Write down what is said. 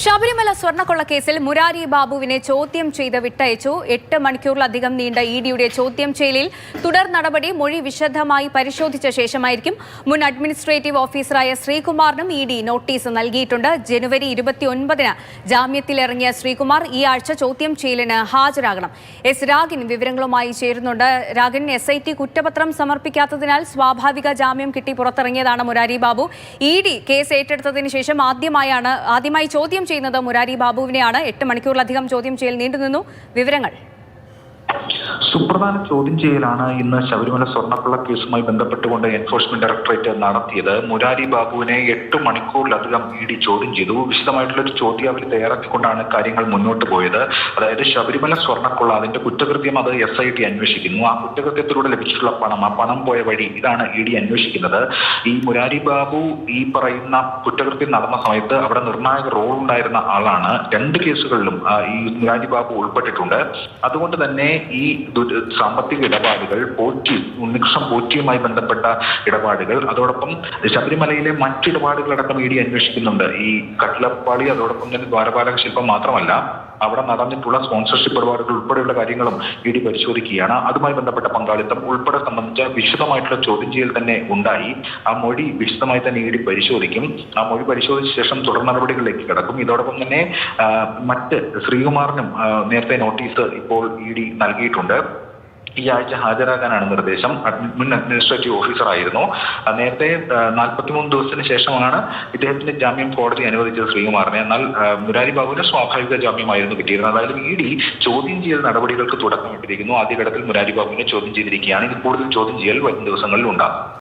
ശബരിമല സ്വർണ്ണക്കൊള്ള കേസിൽ മുരാരി ബാബുവിനെ ചോദ്യം ചെയ്ത് വിട്ടയച്ചു. 8 മണിക്കൂറിലധികം നീണ്ട ഇഡിയുടെ ചോദ്യം ചെയ്യലിൽ തുടർ നടപടി മൊഴി വിശദമായി പരിശോധിച്ച ശേഷമായിരിക്കും. മുൻ അഡ്മിനിസ്ട്രേറ്റീവ് ഓഫീസറായ ശ്രീകുമാറിനും ഇഡി നോട്ടീസ് നൽകിയിട്ടുണ്ട്. ജനുവരി 29-ന് ജാമ്യത്തിലിറങ്ങിയ ശ്രീകുമാർ ഈ ആഴ്ച ചോദ്യം ചെയ്യലിന് ഹാജരാകണം. എസ് രാഗിൻ വിവരങ്ങളുമായി ചേരുന്നുണ്ട്. രാഗിൻ, SIT കുറ്റപത്രം സമർപ്പിക്കാത്തതിനാൽ സ്വാഭാവിക ജാമ്യം കിട്ടി പുറത്തിറങ്ങിയതാണ് മുരാരി ബാബു. ഇഡി കേസ് ഏറ്റെടുത്തതിന് ശേഷം ആദ്യമായി ചോദ്യം ചെയ്യുന്നത് മുരാരി ബാബുവിനെയാണ്. 8 മണിക്കൂറിലധികം ചോദ്യം ചെയ്യൽ നീണ്ടുനിന്നു. വിവരങ്ങൾ. സുപ്രധാന ചോദ്യം ചെയ്യലാണ് ഇന്ന് ശബരിമല സ്വർണ്ണക്കൊള്ള കേസുമായി ബന്ധപ്പെട്ടുകൊണ്ട് എൻഫോഴ്സ്മെന്റ് ഡയറക്ടറേറ്റ് നടത്തിയത്. മുരാരി ബാബുവിനെ 8 മണിക്കൂറിലധികം ഇഡി ചോദ്യം ചെയ്തു. വിശദമായിട്ടുള്ള ഒരു ചോദ്യാവലി തയ്യാറാക്കിക്കൊണ്ടാണ് കാര്യങ്ങൾ മുന്നോട്ട് പോയത്. അതായത് ശബരിമല സ്വർണ്ണക്കൊള്ള, അതിന്റെ കുറ്റകൃത്യം അത് SIT അന്വേഷിക്കുന്നു. ആ കുറ്റകൃത്യത്തിലൂടെ ലഭിച്ചിട്ടുള്ള പണം, ആ പണം പോയ വഴി, ഇതാണ് ഇഡി അന്വേഷിക്കുന്നത്. ഈ മുരാരി ബാബു ഈ പറയുന്ന കുറ്റകൃത്യം നടന്ന സമയത്ത് അവിടെ നിർണായക റോൾ ഉണ്ടായിരുന്ന ആളാണ്. 2 കേസുകളിലും ഈ മുരാരി ബാബു ഉൾപ്പെട്ടിട്ടുണ്ട്. അതുകൊണ്ട് തന്നെ ഈ സാമ്പത്തിക ഇടപാടുകൾ, ഉണ്ണികൃഷ്ണൻ പോറ്റിയുമായി ബന്ധപ്പെട്ട ഇടപാടുകൾ, അതോടൊപ്പം ശബരിമലയിലെ മറ്റിടപാടുകളടക്കം ഇഡി അന്വേഷിക്കുന്നുണ്ട്. ഈ കട്ടിലപ്പാളി, അതോടൊപ്പം തന്നെ ദ്വാരപാലക ശില്പം മാത്രമല്ല, അവിടെ നടന്നിട്ടുള്ള സ്പോൺസർഷിപ്പ് ഇടപാടുകൾ ഉൾപ്പെടെയുള്ള കാര്യങ്ങളും ഇഡി പരിശോധിക്കുകയാണ്. അതുമായി ബന്ധപ്പെട്ട പങ്കാളിത്തം ഉൾപ്പെടെ സംബന്ധിച്ച വിശദമായിട്ടുള്ള ചോദ്യം ചെയ്യൽ തന്നെ ഉണ്ടായി. ആ മൊഴി വിശദമായി തന്നെ ഇഡി പരിശോധിക്കും. ആ മൊഴി പരിശോധിച്ച ശേഷം തുടർ നടപടികളിലേക്ക് കിടക്കും. ഇതോടൊപ്പം തന്നെ മറ്റ് ശ്രീകുമാറിനും നേരത്തെ നോട്ടീസ് ഇപ്പോൾ ഇഡി നൽകിയിട്ടുണ്ട്. ഈ ആഴ്ച ഹാജരാകാനാണ് നിർദ്ദേശം. മുൻ അഡ്മിനിസ്ട്രേറ്റീവ് ഓഫീസർ ആയിരുന്നു. നേരത്തെ 43 ദിവസത്തിന് ശേഷമാണ് ഇദ്ദേഹത്തിന്റെ ജാമ്യം കോടതി അനുവദിച്ചത് ശ്രീകുമാറിനെ. എന്നാൽ മുരാരി ബാബുവിന് സ്വാഭാവിക ജാമ്യമായിരുന്നു കിട്ടിയിരുന്നത്. അതായത് ഇഡി ചോദ്യം ചെയ്യൽ നടപടികൾക്ക് തുടക്കമിട്ടിരിക്കുന്നു. ആദ്യഘട്ടത്തിൽ മുരാരി ബാബുവിനെ ചോദ്യം ചെയ്തിരിക്കുകയാണ്. ഇത് കൂടുതൽ ചോദ്യം ചെയ്യൽ വരും ദിവസങ്ങളിൽ ഉണ്ടാകും.